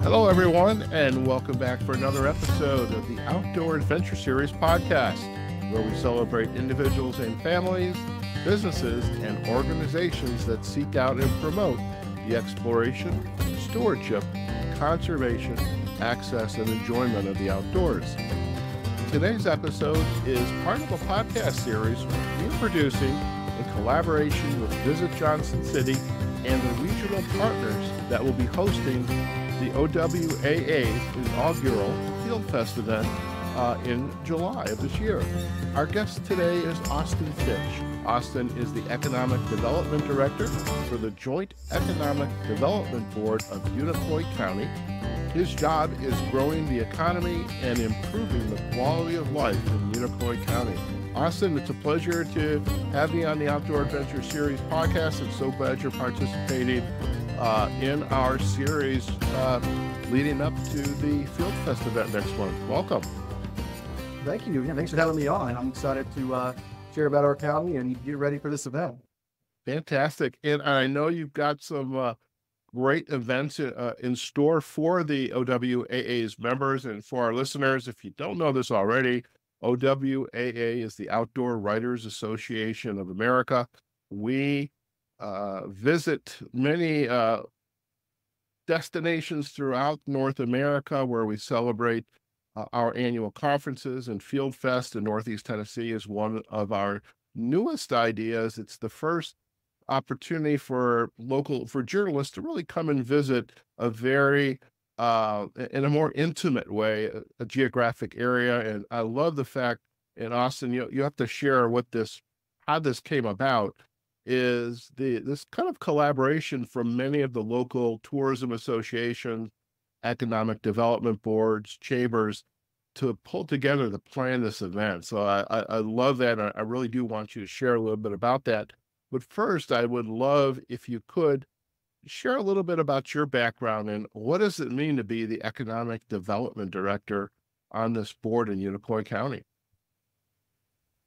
Hello, everyone, and welcome back for another episode of the Outdoor Adventure Series podcast, where we celebrate individuals and families, businesses, and organizations that seek out and promote the exploration, stewardship, conservation, access, and enjoyment of the outdoors. Today's episode is part of a podcast series we're producing in collaboration with Visit Johnson City and the regional partners that will be hosting the OWAA's inaugural Field Fest event in July of this year. Our guest today is Austin Finch. Austin is the Economic Development Director for the Joint Economic Development Board of Unicoi County. His job is growing the economy and improving the quality of life in Unicoi County. Austin, it's a pleasure to have you on the Outdoor Adventure Series podcast. I'm so glad you're participating in our series leading up to the Field Fest event next month. Welcome. Thank you. Yeah, thanks for having me on. I'm excited to share about our county and get ready for this event. Fantastic. And I know you've got some great events in store for the OWAA's members and for our listeners. If you don't know this already, OWAA is the Outdoor Writers Association of America. We visit many destinations throughout North America where we celebrate our annual conferences, and Field Fest in Northeast Tennessee is one of our newest ideas. It's the first opportunity for journalists to really come and visit a very in a more intimate way, a geographic area. And I love the fact in Austin, you have to share how this came about, is this kind of collaboration from many of the local tourism associations, economic development boards, chambers, to pull together to plan this event. So I love that. I really do want you to share a little bit about that. But first, I would love if you could share a little bit about your background and what does it mean to be the Economic Development Director on this board in Unicoi County?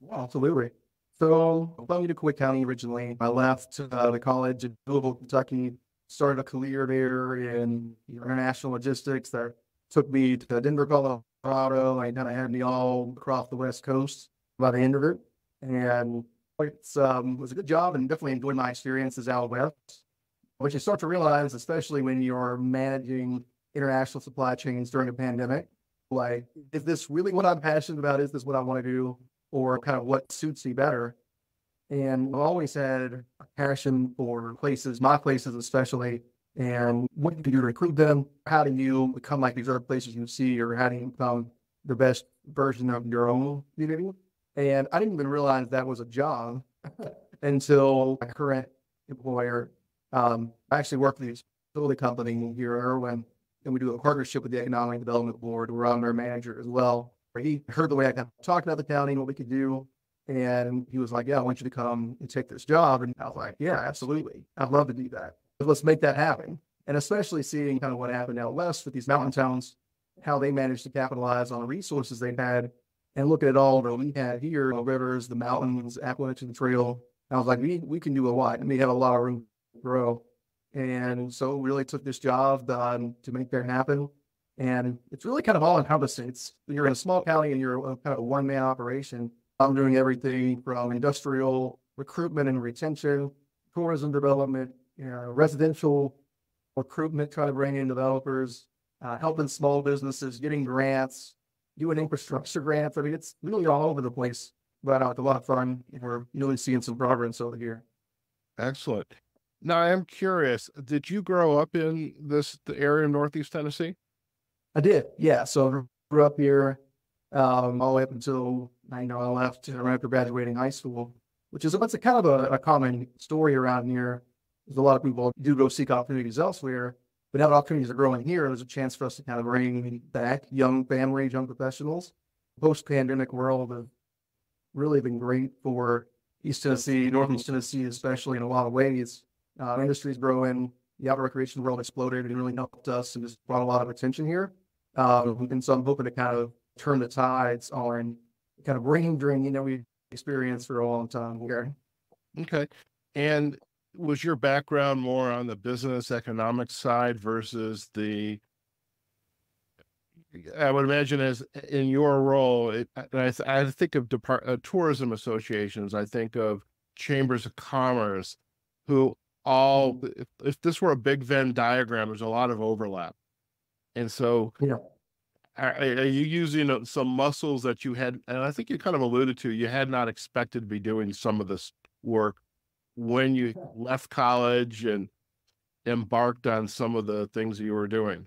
Yeah, absolutely. So I'm from Unicoi County originally. I left the college in Louisville, Kentucky, started a career there in international logistics that took me to Denver, Colorado. I kind of had me all across the West Coast by the end of it. And it was a good job and definitely enjoyed my experiences out west. What you start to realize, especially when you're managing international supply chains during a pandemic, like, is this really what I'm passionate about? Is this what I want to do? Or kind of what suits me better? And I've always had a passion for places, my places especially, and what do you do to recruit them? How do you become like these other places you see, or how do you become the best version of your own community? And I didn't even realize that was a job until my current employer. I actually work for the utility company here at Erwin, and we do a partnership with the Economic Development Board, where I'm their manager as well. He heard the way I kind of talked about the county and what we could do, and he was like, yeah, I want you to come and take this job. And I was like, yeah, absolutely. I'd love to do that. But let's make that happen. And especially seeing kind of what happened out west with these mountain towns, how they managed to capitalize on the resources they had, and look at all that we had here, the rivers, the mountains, Appalachian Trail. I was like, we can do a lot, and we have a lot of room to grow. And so really took this job to make that happen. And it's really kind of all encompassing. You're in a small county and you're kind of a one-man operation. I'm doing everything from industrial recruitment and retention, tourism development, residential recruitment, trying to bring in developers, helping small businesses, getting grants, doing infrastructure grants. I mean, it's really all over the place, but it's a lot of fun. We're really seeing some progress over here. Excellent. Now, I'm curious, did you grow up in the area of Northeast Tennessee? I did, yeah. So I grew up here all the way up until I left right after graduating high school, which is a kind of a common story around here. There's a lot of people do go seek opportunities elsewhere, but now that opportunities are growing here, there's a chance for us to kind of bring back young families, young professionals. Post-pandemic world has really been great for East Tennessee, Northeast Tennessee, especially in a lot of ways. Industry's growing, the outdoor recreation world exploded and really helped us and just brought a lot of attention here. And so I'm hoping to kind of turn the tides on kind of brain drain, we experienced for a long time here. Okay. And was your background more on the business economics side versus the I would imagine as in your role, I think of tourism associations. I think of chambers of commerce, who all, if this were a big Venn diagram, there's a lot of overlap. And so, Yeah. are you using some muscles that you had? And I think you kind of alluded to, you had not expected to be doing some of this work when you left college and embarked on some of the things you were doing.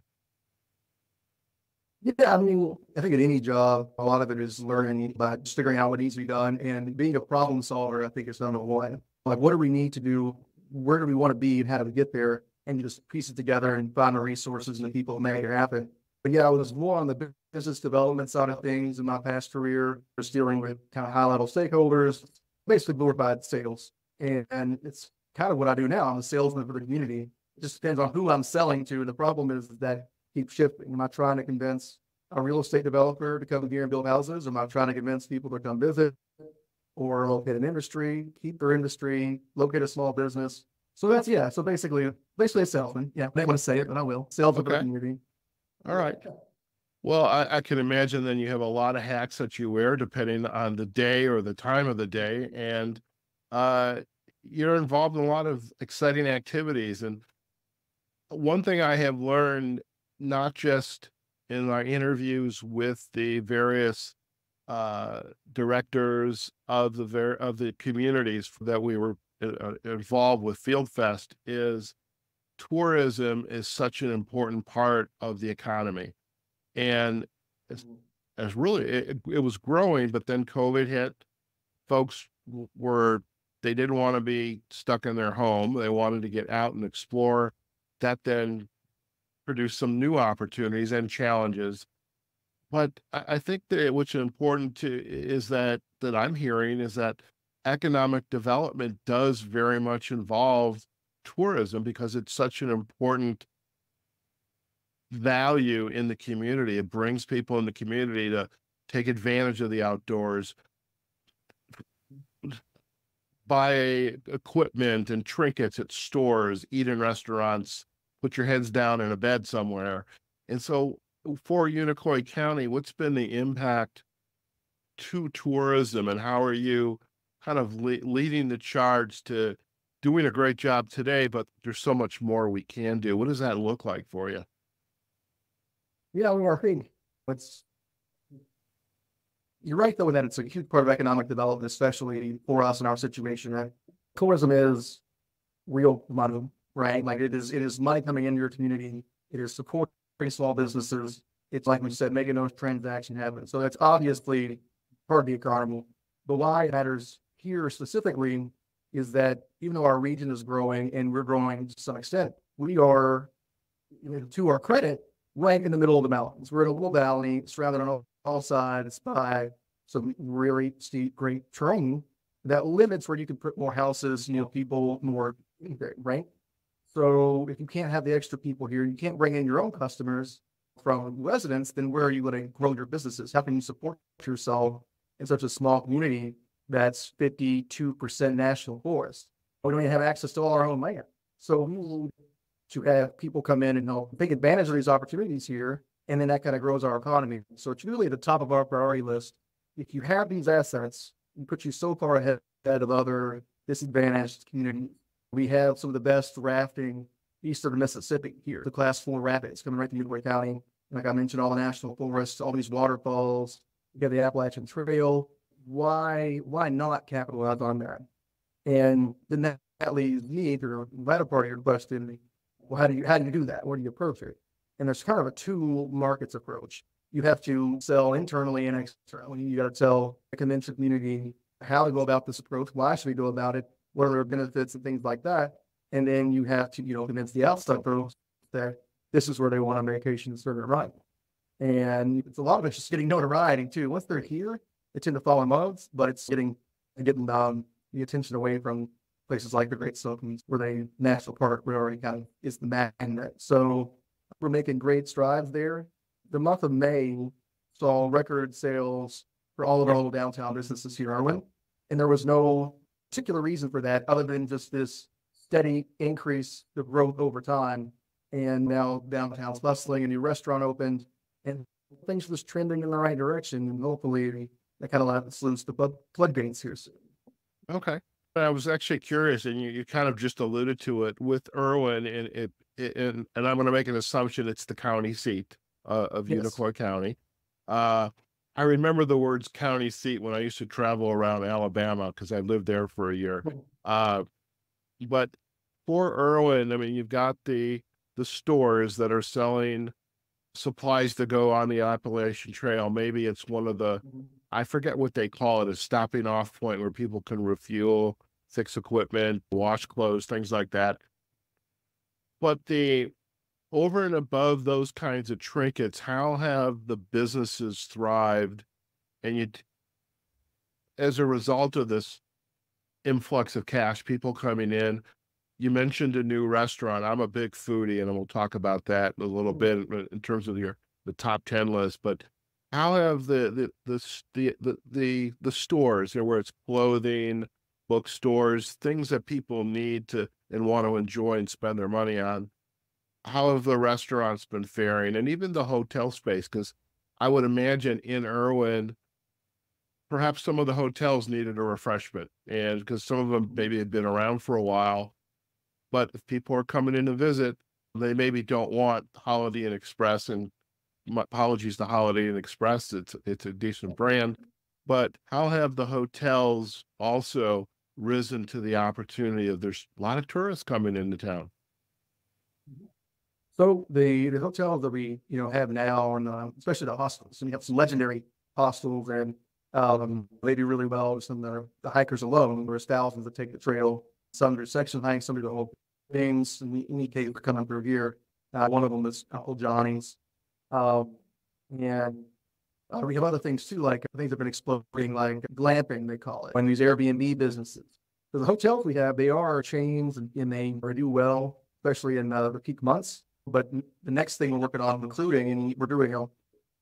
Yeah, I mean, I think at any job, a lot of it is learning by just figuring out what needs to be done and being a problem solver. I think is number one. Like, what do we need to do? Where do we want to be, and how do we get there? And you just piece it together and find the resources and the people to make it happen. But yeah, I was more on the business development side of things in my past career, just dealing with kind of high level stakeholders, basically glorified sales. And it's kind of what I do now. I'm a salesman for the community. It just depends on who I'm selling to. The problem is that keep shifting. Am I trying to convince a real estate developer to come here and build houses? Am I trying to convince people to come visit or locate an industry, keep their industry, locate a small business? So that's, yeah. So basically a salesman. Yeah. I don't want to say it, but I will. Sales for the community. All right. Well, I can imagine then you have a lot of hats that you wear depending on the day or the time of the day. And you're involved in a lot of exciting activities. And one thing I have learned, not just in our interviews with the various directors of the communities that we were involved with Field Fest, is tourism is such an important part of the economy. And as really, it was growing, but then COVID hit. Folks they didn't want to be stuck in their home. They wanted to get out and explore. That then produced some new opportunities and challenges. But I think that what's important is that I'm hearing is that economic development does very much involve tourism, because it's such an important value in the community. It brings people in the community to take advantage of the outdoors, buy equipment and trinkets at stores, eat in restaurants, put your heads down in a bed somewhere. And so for Unicoi County, what's been the impact to tourism, and how are you kind of leading the charge to doing a great job today, but there's so much more we can do? What does that look like for you? Yeah, well, I think you're right, though, that it's a huge part of economic development, especially for us in our situation. Right? Tourism is real money, right? Like it is money coming into your community. It is supporting small businesses. It's like we said, making those transactions happen. So that's obviously part of the economy. But why it matters here specifically is that even though our region is growing and we're growing to some extent, we are, to our credit, right in the middle of the mountains. We're in a little valley surrounded on all sides by some really steep, great terrain that limits where you can put more houses, people more, right? So if you can't have the extra people here, you can't bring in your own customers from residents, then where are you going to grow your businesses? How can you support yourself in such a small community that's 52% national forest? We don't even have access to all our own land. So we need to have people come in and help take advantage of these opportunities here, and then that kind of grows our economy. So it's really at the top of our priority list. If you have these assets, it puts you so far ahead of other disadvantaged communities. We have some of the best rafting east of the Mississippi here, the Class 4 rapids coming right through Unicoi County. Like I mentioned, all the national forests, all these waterfalls. You got the Appalachian Trail. Why not capitalize on that? And then that leads me to the latter part of your question. Well, how do you do that? Where do you approach it? And there's kind of a two markets approach. You have to sell internally and externally. You got to tell the convention community how to go about this approach. Why should we go about it? What are their benefits and things like that? And then you have to, convince the outside folks that this is where they want on vacation to start right. And it's a lot of it's just getting notoriety too. Once they're here, they tend to fall in love, but it's getting the attention away from places like the Great Smokies, where the national park already kind of is the magnet. So we're making great strides there. The month of May saw record sales for all of our little downtown businesses here in Erwin. And there was no particular reason for that other than just this steady increase of growth over time. And now downtown's bustling, a new restaurant opened, and things are just trending in the right direction, and hopefully that kind of slows the floodgates here soon. Okay. I was actually curious, and you kind of just alluded to it with Erwin, and and I'm going to make an assumption it's the county seat of Yes. Unicoi County. Uh, I remember the words county seat when I used to travel around Alabama because I lived there for a year. Uh, but for Erwin, I mean, you've got the stores that are selling supplies to go on the Appalachian Trail. Maybe it's one of the, I forget what they call it, a stopping off point where people can refuel, fix equipment, wash clothes, things like that. But the over and above those kinds of trinkets, how have the businesses thrived? And as a result of this influx of cash, people coming in, you mentioned a new restaurant. I'm a big foodie, and we'll talk about that a little bit in terms of the top 10 list. But how have the stores, where it's clothing, bookstores, things that people need to and want to enjoy and spend their money on, how have the restaurants been faring, and even the hotel space? Because I would imagine in Erwin, perhaps some of the hotels needed a refreshment, and because some of them maybe had been around for a while. But if people are coming in to visit, they maybe don't want Holiday Inn Express. And my apologies to Holiday Inn Express, it's a decent brand. But how have the hotels also risen to the opportunity of there's a lot of tourists coming into town? So the hotels that we have now, and especially the hostels, and we have some legendary hostels, and they do really well with some of the hikers alone. There's thousands that take the trail. Some do section hikes, some do the whole things. In any case, coming through here, one of them is Uncle Johnny's, and we have other things too, like things have been exploding, like glamping they call it, and these Airbnb businesses. So the hotels we have, they are chains, and they do well, especially in the peak months. But the next thing we're working on, including, and we're doing a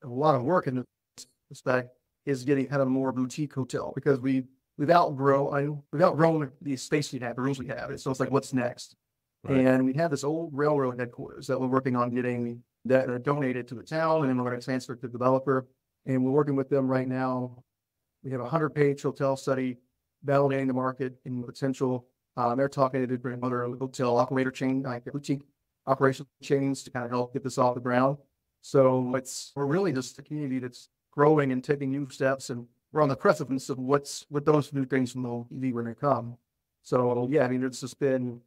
lot of work in this respect, is getting kind of more boutique hotel, because we've outgrown the space we have, the rooms we have. So it's like, what's next? Right. And we have this old railroad headquarters that we're working on getting that are donated to the town, and then we're going to transfer it to the developer. And we're working with them right now. We have a 100-page hotel study validating the market and potential. They're talking to different other hotel operator chain, like boutique operational chains, to kind of help get this off the ground. So we're really just a community that's growing and taking new steps, and we're on the precipice of what those new things will be when they come. So yeah, I mean, it's just been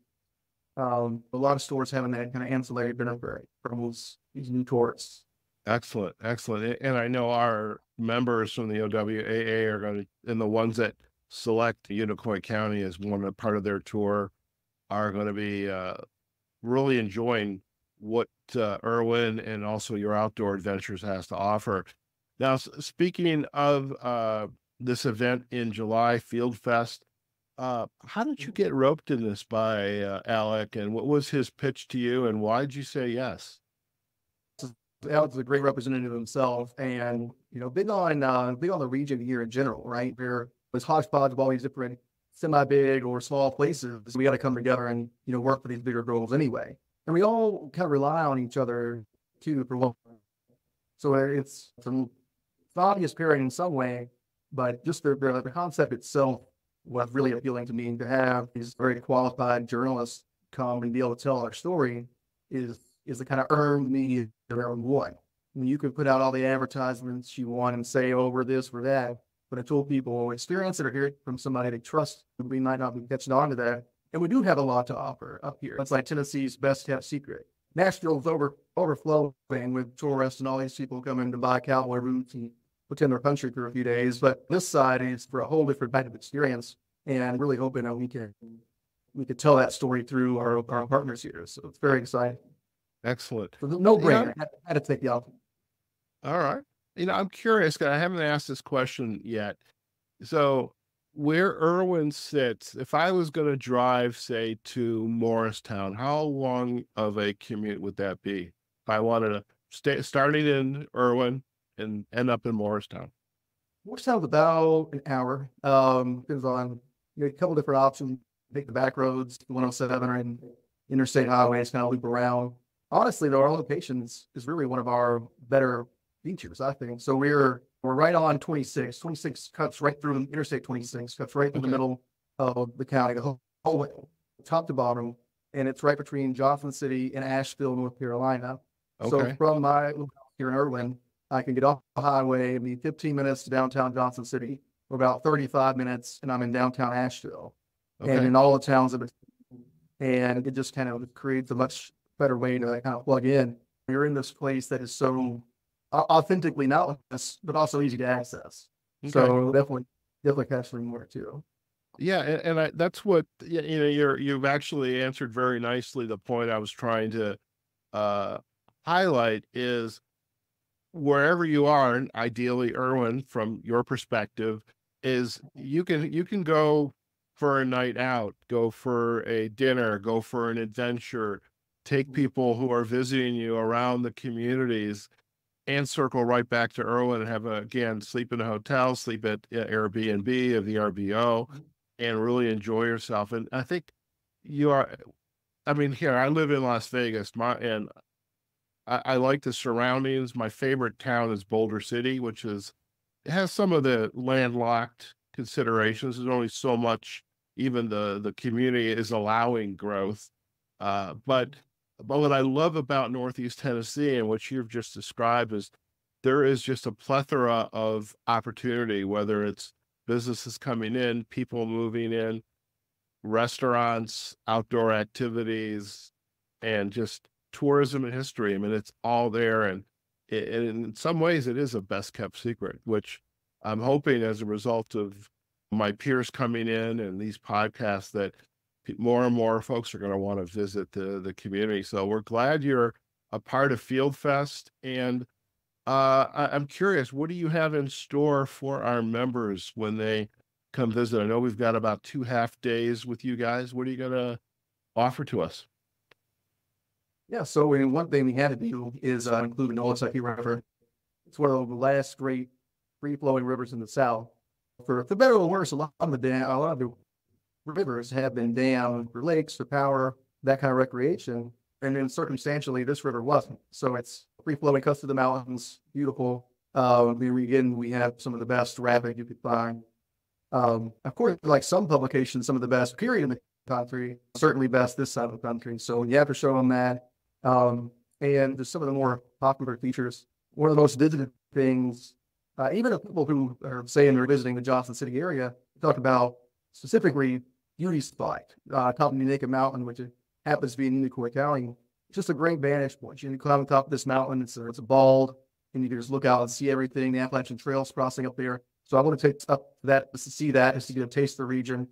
a lot of stores having that kind of ancillary benefit from these new tourists. Excellent, excellent. And I know our members from the OWAA are going to, and the ones that select Unicoi County as part of their tour, are going to be really enjoying what Erwin and also your outdoor adventures has to offer. Now, speaking of this event in July, Field Fest, how did you get roped in this by Alec, and what was his pitch to you, and why did you say yes? Alec's a great representative himself, and big on the region here in general, right? There was hodgepodge of all these different semi-big or small places. We got to come together and work for these bigger goals anyway. And we all kind of rely on each other too for one. So it's an obvious pairing in some way, but just the concept itself was really appealing to me. To have these very qualified journalists come and be able to tell our story is the kind of earned media that everyone won. I mean, you could put out all the advertisements you want and say, oh, we're this, we're that. But I told people, experience it or hear it from somebody they trust. We might not be catching on to that. And we do have a lot to offer up here. It's like Tennessee's best kept secret. Nashville's overflowing with tourists and all these people coming to buy cowboy boots and pretend their country for a few days. But this side is for a whole different type of experience. And really hoping that we could tell that story through our partners here. So it's very exciting. Excellent. So no brainer. I had to take the option. All right. I'm curious, because I haven't asked this question yet. So where Erwin sits, if I was going to drive, say, to Morristown, how long of a commute would that be if I wanted to starting in Erwin and end up in Morristown? Morristown's about an hour. Depends on a couple different options. Take the back roads, 107 and interstate highways, kind of loop around. Honestly, though, our location is really one of our better features, I think. So we're right on 26. 26 cuts right through Interstate 26, cuts right through the middle of the county, the whole way, top to bottom. And it's right between Johnson City and Asheville, North Carolina. So Okay. from my little house here in Erwin, I can get off the highway and be 15 minutes to downtown Johnson City, or about 35 minutes, and I'm in downtown Asheville. And Okay. in all the towns of it, and it just kind of creates a much better way to kind of plug in. You're in this place that is so authentically mountainous, but also easy to access. Okay. So definitely capturing more too. Yeah, that's what you've actually answered very nicely. The point I was trying to uh, highlight is wherever you are, and ideally, Erwin, from your perspective, is you can go for a night out, go for a dinner, go for an adventure, take people who are visiting you around the communities and circle right back to Erwin and have again sleep in a hotel, sleep at Airbnb or VRBO, and really enjoy yourself. And I think you are. I mean, here I live in Las Vegas, and I like the surroundings. My favorite town is Boulder City, which it has some of the landlocked considerations. There's only so much even the community is allowing growth. But what I love about Northeast Tennessee and what you've just described is there is just a plethora of opportunity, whether it's businesses coming in, people moving in, restaurants, outdoor activities, and just tourism and history. I mean, it's all there. And in some ways, it is a best kept secret, which I'm hoping as a result of my peers coming in and these podcasts that more and more folks are going to want to visit the community. So we're glad you're a part of Field Fest. And I'm curious, what do you have in store for our members when they come visit? I know we've got about 2 half days with you guys. What are you going to offer to us? Yeah, so one thing we had to do is include the Unicoi River. It's one of the last great free-flowing rivers in the South. For better or worse, a lot of the rivers have been dammed for lakes, for power, that kind of recreation. And then circumstantially, this river wasn't. So it's free-flowing, cuts to the mountains, beautiful. We have some of the best rapid you could find. Of course, like some publications, some of the best period in the country, certainly best this side of the country. So you have to show them that. And just some of the more popular features. One of the most visited things, even if people who are saying they're visiting the Johnson City area, talk about specifically beauty spot, top of Unaka Mountain, which happens to be in Unicoi County. It's just a great vantage point. You can climb on top of this mountain. It's a bald, and you can just look out and see everything. The Appalachian Trail is crossing up there. So I want to take up that just to see that, just to get a taste of the region,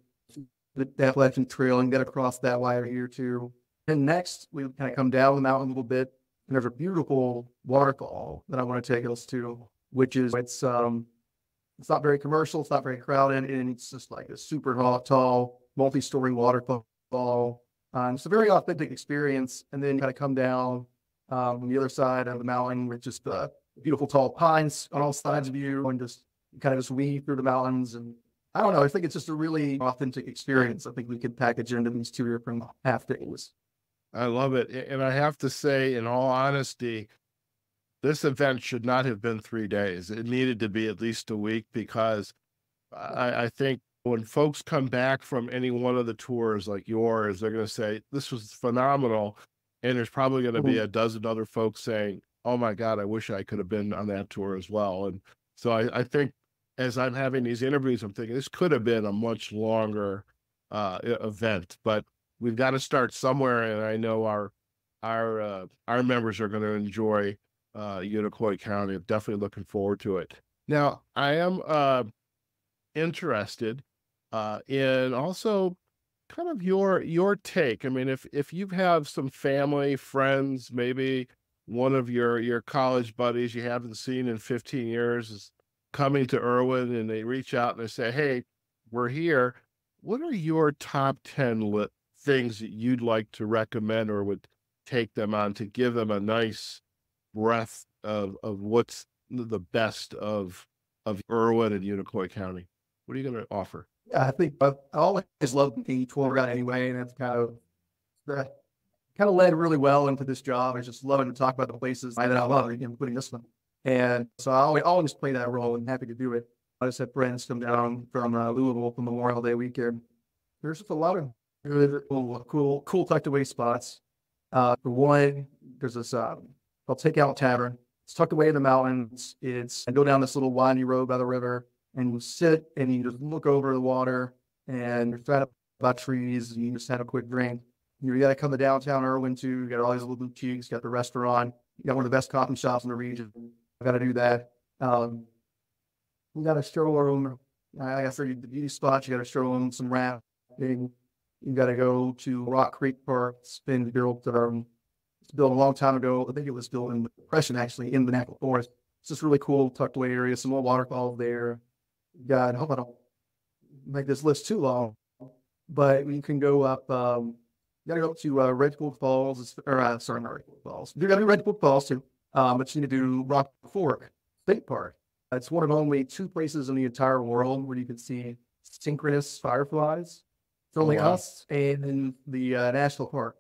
the Appalachian Trail, and get across that wire here too. And next, we kind of come down the mountain a little bit, and there's a beautiful waterfall that I want to take us to, which is it's not very commercial, it's not very crowded, and it's just like a super tall, multi-story waterfall. It's a very authentic experience. And then you kind of come down on the other side of the mountain with just beautiful tall pines on all sides of you, and just kind of just weave through the mountains. And I don't know, I think it's just a really authentic experience. I think we could package into these 2 different half days. I love it. And I have to say, in all honesty, this event should not have been 3 days. It needed to be at least a week, because I think when folks come back from any one of the tours like yours, they're going to say, this was phenomenal. And there's probably going to be a dozen other folks saying, oh my God, I wish I could have been on that tour as well. And so I think as I'm having these interviews, I'm thinking this could have been a much longer event, but we've got to start somewhere. And I know our members are going to enjoy Unicoi County. I'm definitely looking forward to it. Now, I am interested in also kind of your take. I mean, if you have some family, friends, maybe one of your college buddies you haven't seen in 15 years is coming to Erwin, and they reach out and they say, hey, we're here. What are your top 10 things that you'd like to recommend or would take them on to give them a nice breath of what's the best of Erwin and Unicoi County? What are you going to offer? Yeah, I think I always love the tour guide anyway, and that's kind of led really well into this job. I just loving to talk about the places that I love, including this one. And so I always play that role and happy to do it. I just had friends come down from Louisville for Memorial Day weekend. There's just a lot of good, cool tucked away spots. For one, there's this called Takeout Tavern. It's tucked away in the mountains. I go down this little windy road by the river, and you sit and you just look over the water, and you're surrounded by trees, and you just have a quick drink. You got to come to downtown Erwin too. You got all these little boutiques, you got the restaurant, you got one of the best coffee shops in the region. I got to do that. You got to show them, I guess, the beauty spots. You got to show them some rafting. You got to go to Rock Creek Park. It's been built a long time ago. I think it was built in the Depression, actually, in the National Forest. It's just really cool, tucked away area. Some more waterfalls there. I hope I don't make this list too long, but you can go up. You got to go up to Redwood Falls, sorry, not Redwood Falls. You got to do Redwood Falls too, but you need to do Rock Fork State Park. It's one of only 2 places in the entire world where you can see synchronous fireflies. It's only us and in the national park,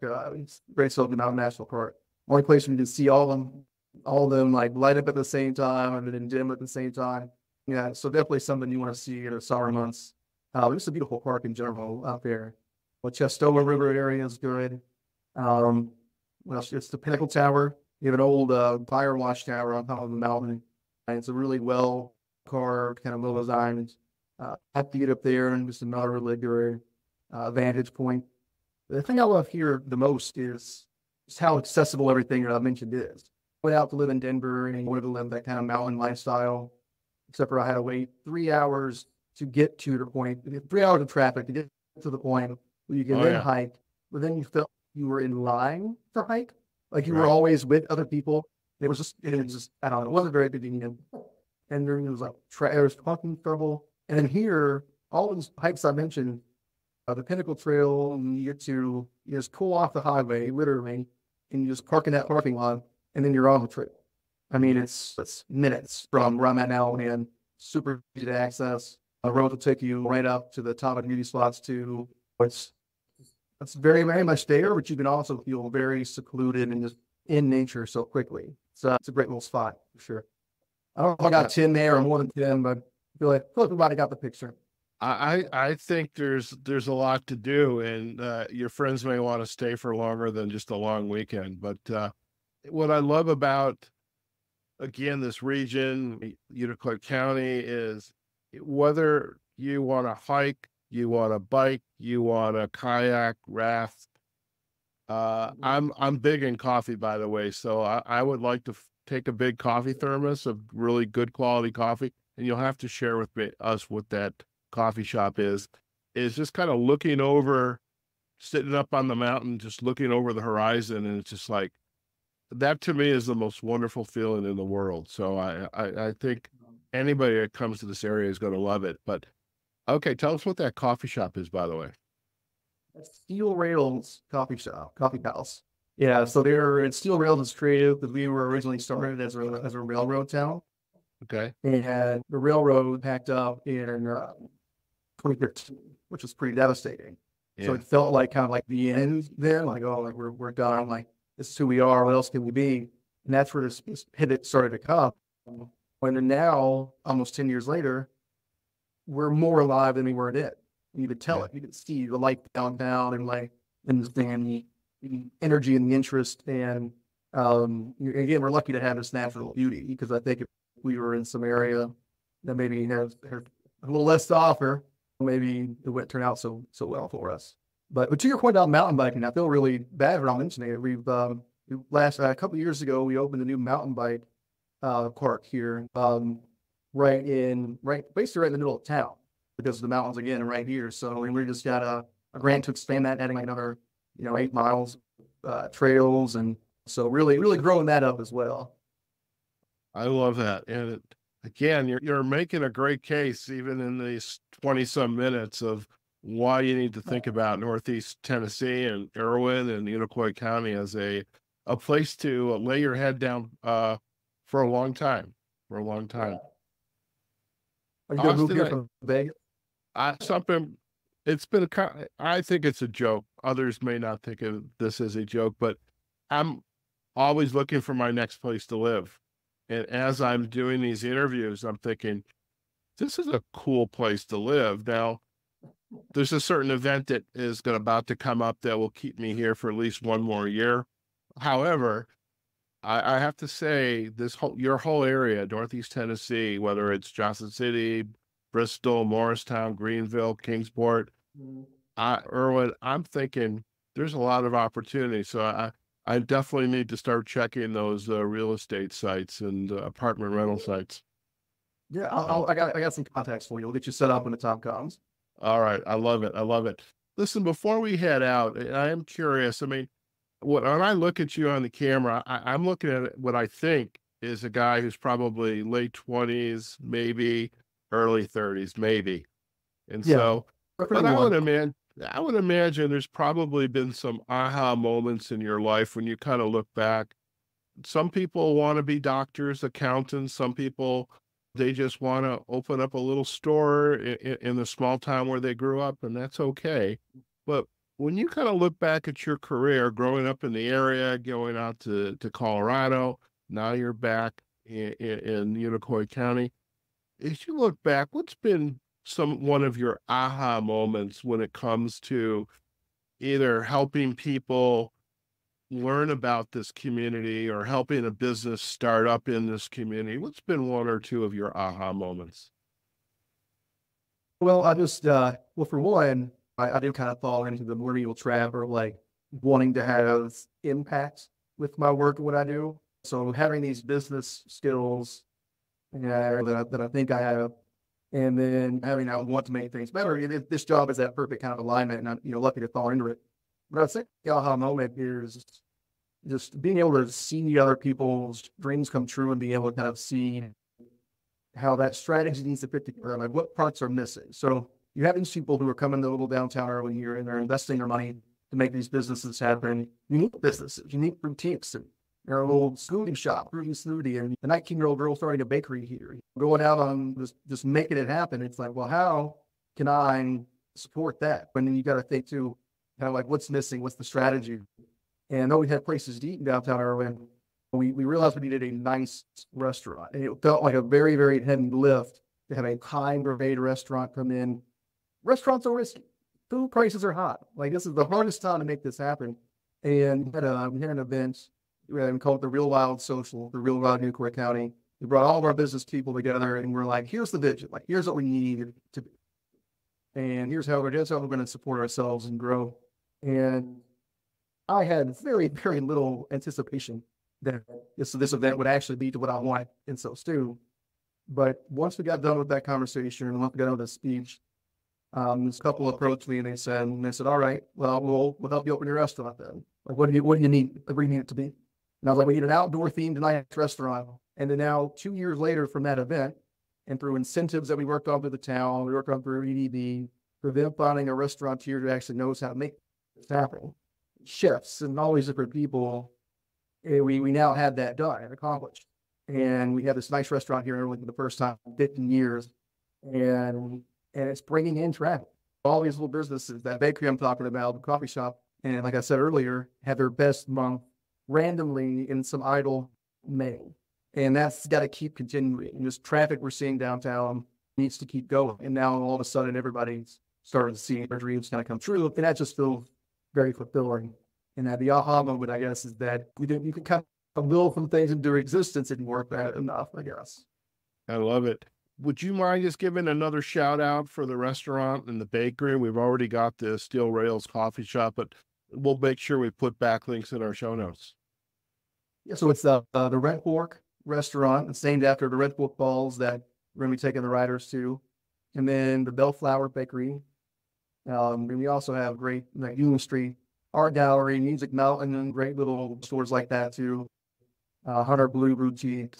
Great Smoky Mountain National Park. Only place where you can see all of them like light up at the same time and then dim at the same time. Yeah, so definitely something you want to see in the summer months. It's a beautiful park in general out there. The Chestola River area is good. Well, it's the Pinnacle Tower. You have an old fire watchtower on top of the mountain. And it's a really well carved, kind of well designed. Have to get up there, and just another really good vantage point. The thing I love here the most is just how accessible everything that I mentioned is. I went out to live in Denver and wanted to live that kind of mountain lifestyle, except for I had to wait 3 hours to get to the point, 3 hours of traffic to get to the point where you can then hike, but then you felt you were in line to hike, like you were always with other people. It was just, I don't know, it wasn't very convenient. And there was like, there was parking trouble. And then here, all those hikes I mentioned, the Pinnacle Trail, and you just pull off the highway, literally, and you just park in that parking lot, and then you're on the trail. I mean, it's minutes from where I'm at now, and super easy to access. A road will take you right up to the top of beauty spots too. It's very, very much there, but you can also feel very secluded and just in nature so quickly. So it's a great little spot for sure. I don't know if I got 10 there or more than 10, but I feel like everybody got the picture. I think there's a lot to do, and your friends may want to stay for longer than just a long weekend. But what I love about, again, this region, Unicoi County, is whether you want to hike, you want to bike, you want to kayak, raft. I'm big in coffee, by the way, so I would like to take a big coffee thermos of really good quality coffee, and you'll have to share with us what that coffee shop is just kind of looking over, sitting up on the mountain, just looking over the horizon, and it's just like, that to me is the most wonderful feeling in the world. So I think anybody that comes to this area is going to love it. But okay, tell us what that coffee shop is, by the way. Steel Rails Coffee House. Yeah, so Steel Rails is creative because we were originally started as a railroad town. Okay. And the railroad packed up in 2013, which was pretty devastating. Yeah. So it felt like kind of like the end then, like, oh, like we're done, like this is who we are, what else can we be? And that's where this pivot started to come. And now, almost 10 years later, we're more alive than we were then. You could tell it. You could see the light downtown and the energy and the interest. And again, we're lucky to have this natural beauty, because I think if we were in some area that maybe has a little less to offer, maybe it wouldn't turn out so well for us. But to your point about mountain biking, I feel really bad for not mentioning it. We've a couple of years ago, we opened a new mountain bike park here, basically right in the middle of town, because the mountains again are right here. So we just got a grant to expand that, adding another 8 miles trails, and so really growing that up as well. I love that, and again, you're making a great case, even in these 20-some minutes, of why you need to think about Northeast Tennessee and Erwin and Unicoi County as a place to lay your head down for a long time. Are you going to move here from Vegas? I think it's a joke. Others may not think of this as a joke, but I'm always looking for my next place to live. And as I'm doing these interviews, I'm thinking, this is a cool place to live. Now, there's a certain event that is about to come up that will keep me here for at least one more year. However, I have to say, your whole area, Northeast Tennessee, whether it's Johnson City, Bristol, Morristown, Greenville, Kingsport, Erwin, I'm thinking there's a lot of opportunity. So I definitely need to start checking those real estate sites and apartment rental sites. Yeah, I got some contacts for you. We'll get you set up when the time comes. All right. I love it. I love it. Listen, before we head out, I am curious. I mean, when I look at you on the camera, I'm looking at what I think is a guy who's probably late 20s, maybe early 30s, maybe. And Yeah, so, but pretty one. I would imagine there's probably been some aha moments in your life when you kind of look back. Some people want to be doctors, accountants. Some people, they just want to open up a little store in the small town where they grew up, and that's okay. But when you kind of look back at your career growing up in the area, going out to Colorado, now you're back in Unicoi County. As you look back, what's been one of your aha moments when it comes to either helping people learn about this community or helping a business start up in this community? What's been one or two of your aha moments? Well, for one, I do kind of fall into the millennial trap of like wanting to have impact with my work and what I do. So having these business skills that I think I have, and then having I want to make things better. And this job is that perfect kind of alignment, and I'm lucky to fall into it. But I think the aha moment is just being able to see other people's dreams come true and being able to kind of see how that strategy needs to fit together, like what parts are missing. So you have these people who are coming to little downtown Erwin here and they're investing their money to make these businesses happen. Unique businesses, unique boutiques, and their little smoothie shop, fruity smoothie, and the 19-year-old girl starting a bakery here, going out on just making it happen. It's like, well, how can I support that? But then you got to think too, kind of like what's missing, what's the strategy? And though we had places to eat in downtown Erwin, we realized we needed a nice restaurant. And it felt like a very, very heavy lift to have a high grade restaurant come in. Restaurants are risky. Food prices are hot. Like this is the hardest time to make this happen. And we had an event. We called it the Real Wild Social, the Real Wild Unicoi County. We brought all of our business people together and we're like, here's the vision. Like, here's what we need to be. And here's how we're going to support ourselves and grow. And I had very, very little anticipation that this event would actually lead to what I want in So Stew. But once we got done with that conversation and once we got done with the speech, this couple approached me and they said, all right, well, we'll help you open your restaurant then. Like, what do you need? What do you need it to be? And I was like, we need an outdoor themed nice restaurant. And then now 2 years later from that event and through incentives that we worked on through the town, we worked on through EDB, for them finding a restaurateur who actually knows how to make this happen. Chefs and all these different people, we now had that done and accomplished. And we have this nice restaurant here in Erwin for the first time in 15 years. And it's bringing in traffic. All these little businesses, that bakery I'm talking about, the coffee shop, and like I said earlier, have their best month randomly in some idle May. And that's got to keep continuing. And this traffic we're seeing downtown needs to keep going. And now all of a sudden everybody's starting to see their dreams kind of come true. And that just feels very fulfilling. And that the aha moment, I guess, is that you can kind of will some things into existence and work that enough, I guess. I love it. Would you mind just giving another shout out for the restaurant and the bakery? We've already got the Steel Rails coffee shop, but we'll make sure we put backlinks in our show notes. Yeah, so it's the Red Fork restaurant. It's named after the Red Fork Falls that we're going to be taking the riders to. And then the Bellflower Bakery. And we also have great Union Street Art Gallery, Music Mountain, and great little stores like that too. Hunter Blue Boutique,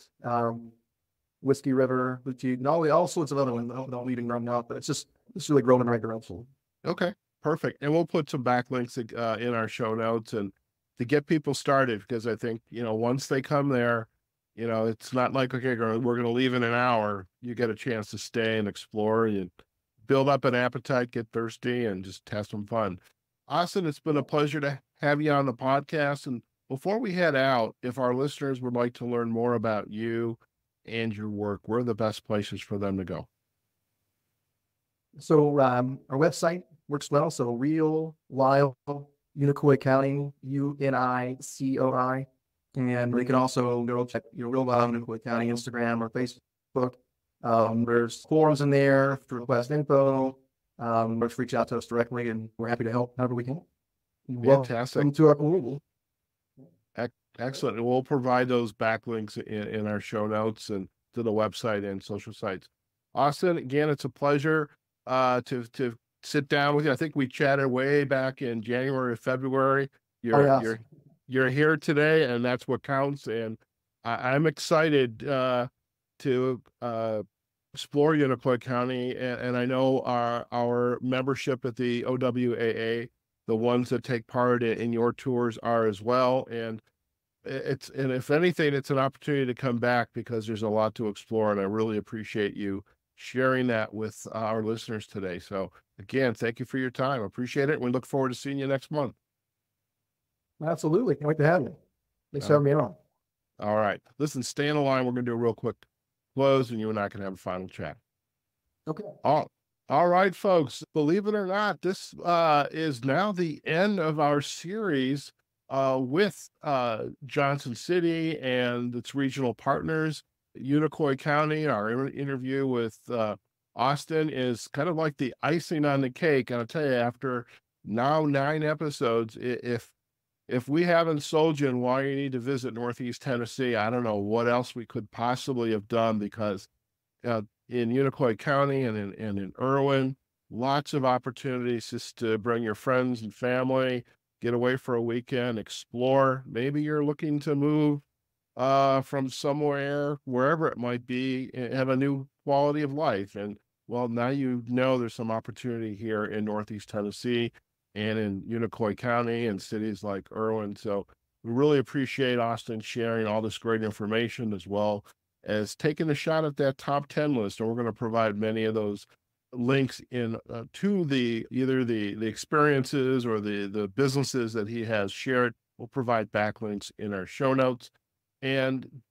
Whiskey River Boutique, and all sorts of other ones. I don't need to run out, but it's really growing in the right direction. Okay, perfect. And we'll put some backlinks in our show notes and to get people started, because I think, once they come there, it's not like, okay, we're going to leave in an hour. You get a chance to stay and explore and build up an appetite, get thirsty, and just have some fun. Austin, it's been a pleasure to have you on the podcast. And before we head out, if our listeners would like to learn more about you and your work, where are the best places for them to go? So our website works well. So Real Wild Unicoi County, UNICOI. And we can also go check Real Wild Unicoi County Instagram or Facebook. There's forums in there to request info. Let's reach out to us directly, and we're happy to help however we can. Fantastic. Welcome to our community. Excellent. And we'll provide those backlinks in our show notes and to the website and social sites. Austin, again, it's a pleasure to sit down with you. I think we chatted way back in January or February. You're here today, and that's what counts. And I'm excited to explore Unicoi County, and I know our membership at the OWAA, the ones that take part in your tours, are as well. And if anything, it's an opportunity to come back because there's a lot to explore, and I really appreciate you sharing that with our listeners today. So again, thank you for your time. Appreciate it. And we look forward to seeing you next month. Absolutely. Can't wait to have you. Thanks for having me on. All right. Listen, stay on the line. We're going to do a real quick close, and you and I can have a final chat. Okay. All right, folks. Believe it or not, this is now the end of our series with Johnson City and its regional partners. Unicoi County. Our interview with Austin is kind of like the icing on the cake. And I'll tell you, after now 9 episodes, if we haven't sold you on why you need to visit Northeast Tennessee, I don't know what else we could possibly have done, because in Unicoi County and in Erwin, lots of opportunities just to bring your friends and family, get away for a weekend, explore. Maybe you're looking to move from somewhere, wherever it might be, and have a new quality of life. And well, now you know there's some opportunity here in Northeast Tennessee and in Unicoi County and cities like Erwin. So we really appreciate Austin sharing all this great information, as well as taking a shot at that top 10 list. And we're going to provide many of those links in to either the experiences or the businesses that he has shared. We'll provide backlinks in our show notes. And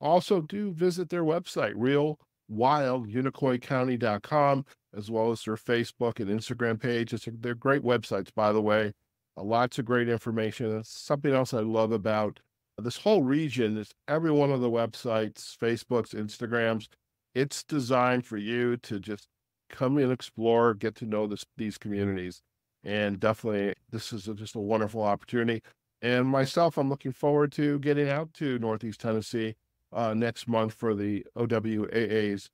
also do visit their website, realwildunicoicounty.com, as well as their Facebook and Instagram page. They're great websites, by the way. Lots of great information. It's something else I love about this whole region is every one of the websites, Facebooks, Instagrams, it's designed for you to just come and explore, get to know these communities. And definitely, this is just a wonderful opportunity. And myself, I'm looking forward to getting out to Northeast Tennessee next month for the OWAA's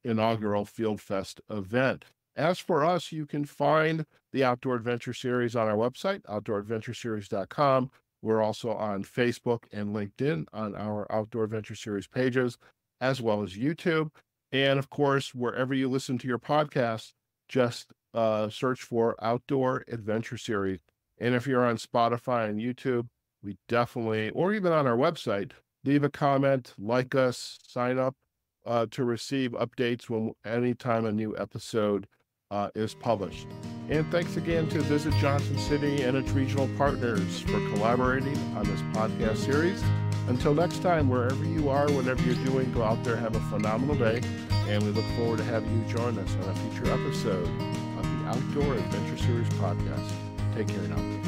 inaugural Field Fest event. As for us, you can find the Outdoor Adventure Series on our website, outdooradventureseries.com. We're also on Facebook and LinkedIn on our Outdoor Adventure Series pages, as well as YouTube. And of course, wherever you listen to your podcast, just search for Outdoor Adventure Series. And if you're on Spotify and YouTube, we definitely, or even on our website, leave a comment, like us, sign up to receive updates anytime a new episode is published. And thanks again to Visit Johnson City and its regional partners for collaborating on this podcast series. Until next time, wherever you are, whatever you're doing, go out there, have a phenomenal day. And we look forward to having you join us on a future episode of the Outdoor Adventure Series podcast. Take care now.